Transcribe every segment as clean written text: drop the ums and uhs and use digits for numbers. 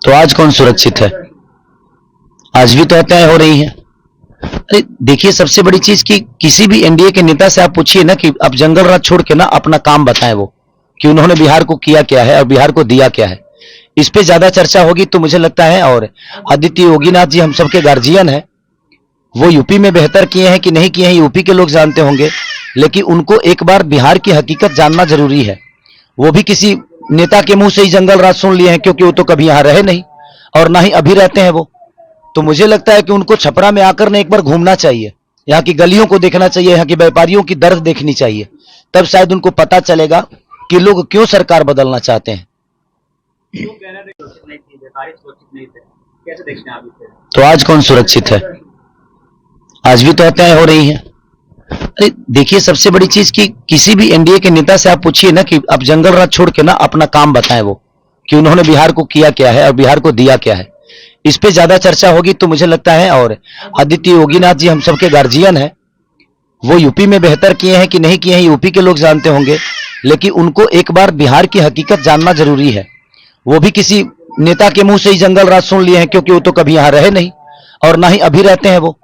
तो आज कौन सुरक्षित है? आज भी तो हत्याएं हो रही हैं। अरे देखिए, सबसे बड़ी चीज कि किसी भी एनडीए के नेता से आप पूछिए ना कि आप जंगल राज छोड़ के ना अपना काम बताएं, वो कि उन्होंने बिहार को किया क्या है और बिहार को दिया क्या है। इस पे ज्यादा चर्चा होगी तो मुझे लगता है। और आदित्य योगीनाथ जी हम सबके गार्जियन हैं, वो यूपी में बेहतर किए हैं कि नहीं किए हैं यूपी के लोग जानते होंगे, लेकिन उनको एक बार बिहार की हकीकत जानना जरूरी है। वो भी किसी नेता के मुंह से ही जंगल राज सुन लिए हैं, क्योंकि वो तो कभी यहां रहे नहीं और ना ही अभी रहते हैं वो। तो मुझे लगता है कि उनको छपरा में आकर ने एक बार घूमना चाहिए, यहाँ की गलियों को देखना चाहिए, यहाँ के व्यापारियों की दर्द देखनी चाहिए, तब शायद उनको पता चलेगा कि लोग क्यों सरकार बदलना चाहते हैं। तो आज कौन सुरक्षित है? आज भी तो हत्याएं हो रही हैं। अरे देखिए, सबसे बड़ी चीज कि किसी भी एनडीए के नेता से आप पूछिए ना कि आप जंगल राज छोड़ के ना अपना काम बताएं, वो कि उन्होंने बिहार को किया क्या है और बिहार को दिया क्या है। इस पे ज्यादा चर्चा होगी तो मुझे लगता है। और आदित्य योगीनाथ जी हम सबके गार्जियन हैं, वो यूपी में बेहतर किए हैं कि नहीं किए हैं यूपी के लोग जानते होंगे, लेकिन उनको एक बार बिहार की हकीकत जानना जरूरी है। वो भी किसी नेता के मुंह से ही जंगल राज सुन लिए हैं, क्योंकि वो तो कभी यहां रहे नहीं और ना ही अभी रहते हैं वो।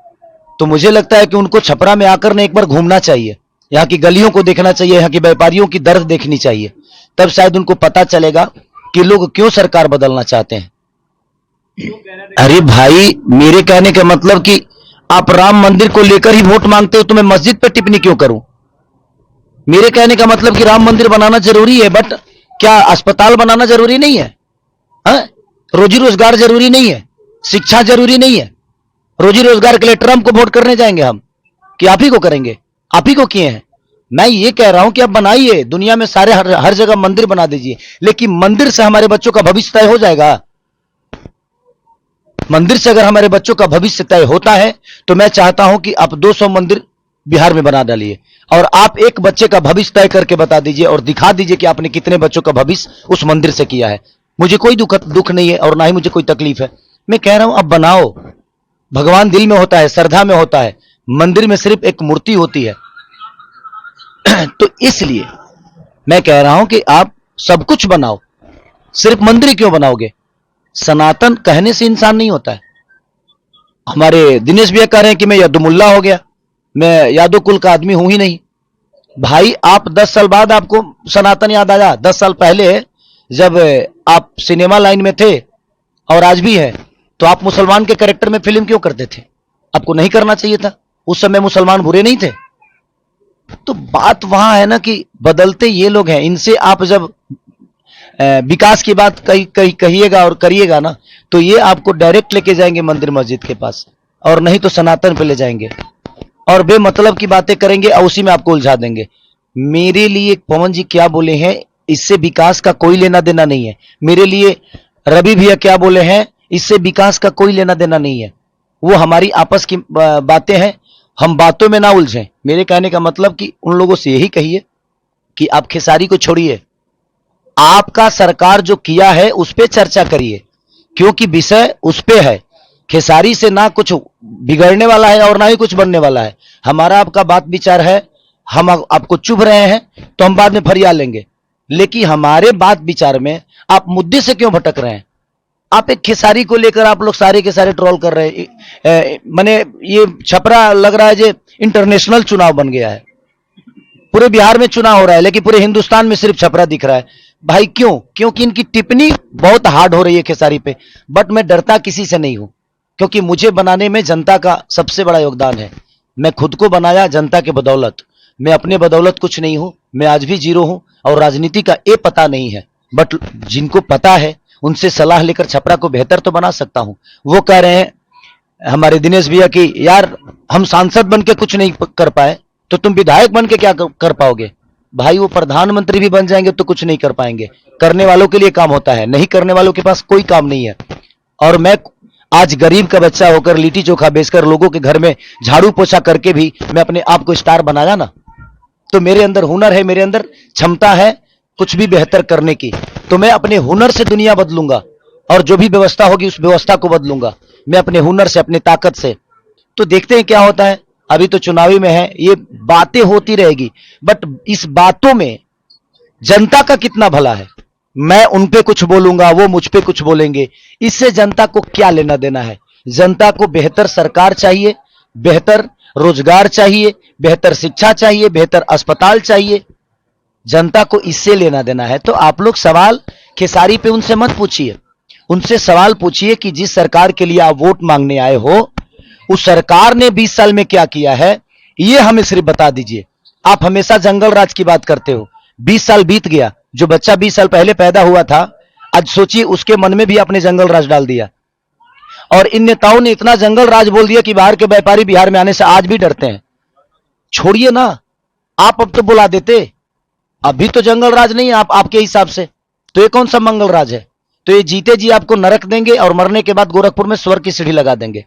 तो मुझे लगता है कि उनको छपरा में आकर ने एक बार घूमना चाहिए, यहाँ की गलियों को देखना चाहिए, यहाँ के व्यापारियों की दर्द देखनी चाहिए, तब शायद उनको पता चलेगा कि लोग क्यों सरकार बदलना चाहते हैं। अरे भाई, मेरे कहने का मतलब कि आप राम मंदिर को लेकर ही वोट मांगते हो तो मैं मस्जिद पर टिप्पणी क्यों करूं? मेरे कहने का मतलब कि राम मंदिर बनाना जरूरी है, बट क्या अस्पताल बनाना जरूरी नहीं है? रोजी रोजगार जरूरी नहीं है? शिक्षा जरूरी नहीं है? रोजी रोजगार के लिए ट्रंप को वोट करने जाएंगे हम कि आप ही को करेंगे? आप ही को किए हैं। मैं ये कह रहा हूं कि आप बनाइए, दुनिया में सारे हर जगह मंदिर बना दीजिए, लेकिन मंदिर से हमारे बच्चों का भविष्य तय हो जाएगा? मंदिर से अगर हमारे बच्चों का भविष्य तय होता है तो मैं चाहता हूं कि आप 200 मंदिर बिहार में बना डालिए और आप एक बच्चे का भविष्य तय करके बता दीजिए और दिखा दीजिए कि आपने कितने बच्चों का भविष्य उस मंदिर से किया है। मुझे कोई दुख नहीं है और ना ही मुझे कोई तकलीफ है। मैं कह रहा हूं अब बनाओ। भगवान दिल में होता है, श्रद्धा में होता है, मंदिर में सिर्फ एक मूर्ति होती है। तो इसलिए मैं कह रहा हूं कि आप सब कुछ बनाओ, सिर्फ मंदिर क्यों बनाओगे? सनातन कहने से इंसान नहीं होता है। हमारे दिनेश भैया कह रहे हैं कि मैं यदुमुल्ला हो गया, मैं यादव कुल का आदमी हूं ही नहीं। भाई, आप 10 साल बाद आपको सनातन याद आया? 10 साल पहले जब आप सिनेमा लाइन में थे और आज भी है, तो आप मुसलमान के कैरेक्टर में फिल्म क्यों करते थे? आपको नहीं करना चाहिए था। उस समय मुसलमान बुरे नहीं थे। तो बात वहां है ना कि बदलते ये लोग हैं। इनसे आप जब विकास की बात कहिएगा और करिएगा ना, तो ये आपको डायरेक्ट लेके जाएंगे मंदिर मस्जिद के पास, और नहीं तो सनातन पे ले जाएंगे और बेमतलब की बातें करेंगे और उसी में आपको उलझा देंगे। मेरे लिए पवन जी क्या बोले हैं, इससे विकास का कोई लेना देना नहीं है। मेरे लिए रवि भैया क्या बोले हैं, इससे विकास का कोई लेना देना नहीं है। वो हमारी आपस की बातें हैं, हम बातों में ना उलझें। मेरे कहने का मतलब कि उन लोगों से यही कहिए कि आप खेसारी को छोड़िए, आपका सरकार जो किया है उस पे चर्चा करिए, क्योंकि विषय उस पे है। खेसारी से ना कुछ बिगड़ने वाला है और ना ही कुछ बनने वाला है। हमारा आपका बात विचार है, हम आपको चुभ रहे हैं तो हम बाद में फरियाद लेंगे, लेकिन हमारे बात विचार में आप मुद्दे से क्यों भटक रहे हैं? आप एक खेसारी को लेकर आप लोग सारे के सारे ट्रोल कर रहे हैं। मैंने ये छपरा लग रहा है जो इंटरनेशनल चुनाव बन गया है। पूरे बिहार में चुनाव हो रहा है, लेकिन पूरे हिंदुस्तान में सिर्फ छपरा दिख रहा है। भाई क्यों? क्योंकि इनकी टिप्पणी बहुत हार्ड हो रही है खेसारी पे। बट मैं डरता किसी से नहीं हूं, क्योंकि मुझे बनाने में जनता का सबसे बड़ा योगदान है। मैं खुद को बनाया जनता के बदौलत, मैं अपने बदौलत कुछ नहीं हूं। मैं आज भी जीरो हूं और राजनीति का ये पता नहीं है, बट जिनको पता है उनसे सलाह लेकर छपरा को बेहतर तो बना सकता हूं। वो कह रहे हैं हमारे दिनेश भैया कि यार हम सांसद बन के कुछ नहीं कर पाए, तो तुम विधायक बन के क्या कर पाओगे? भाई, वो प्रधानमंत्री भी बन जाएंगे तो कुछ नहीं कर पाएंगे। करने वालों के लिए काम होता है, नहीं करने वालों के पास कोई काम नहीं है। और मैं आज गरीब का बच्चा होकर लिट्टी चोखा बेचकर लोगों के घर में झाड़ू पोछा करके भी मैं अपने आप को स्टार बनाया ना, तो मेरे अंदर हुनर है, मेरे अंदर क्षमता है कुछ भी बेहतर करने की। तो मैं अपने हुनर से दुनिया बदलूंगा और जो भी व्यवस्था होगी उस व्यवस्था को बदलूंगा, मैं अपने हुनर से, अपनी ताकत से। तो देखते हैं क्या होता है। अभी तो चुनावी में है, ये बातें होती रहेगी, बट इस बातों में जनता का कितना भला है, मैं उन पे कुछ बोलूंगा, वो मुझ पे कुछ बोलेंगे, इससे जनता को क्या लेना देना है? जनता को बेहतर सरकार चाहिए, बेहतर रोजगार चाहिए, बेहतर शिक्षा चाहिए, बेहतर अस्पताल चाहिए। जनता को इससे लेना देना है। तो आप लोग सवाल खेसारी पे उनसे मत पूछिए, उनसे सवाल पूछिए कि जिस सरकार के लिए आप वोट मांगने आए हो, उस सरकार ने 20 साल में क्या किया है, ये हमें सिर्फ बता दीजिए। आप हमेशा जंगल राज की बात करते हो। 20 साल बीत गया, जो बच्चा 20 साल पहले पैदा हुआ था, आज सोचिए उसके मन में भी आपने जंगल राज डाल दिया। और इन नेताओं ने इतना जंगल राज बोल दिया कि बाहर के व्यापारी बिहार में आने से आज भी डरते हैं। छोड़िए ना, आप अब तो बुला देते। अभी तो जंगल राज नहीं है आप आपके हिसाब से, तो ये कौन सा मंगल राज है? तो ये जीते जी आपको नरक देंगे और मरने के बाद गोरखपुर में स्वर्ग की सीढ़ी लगा देंगे।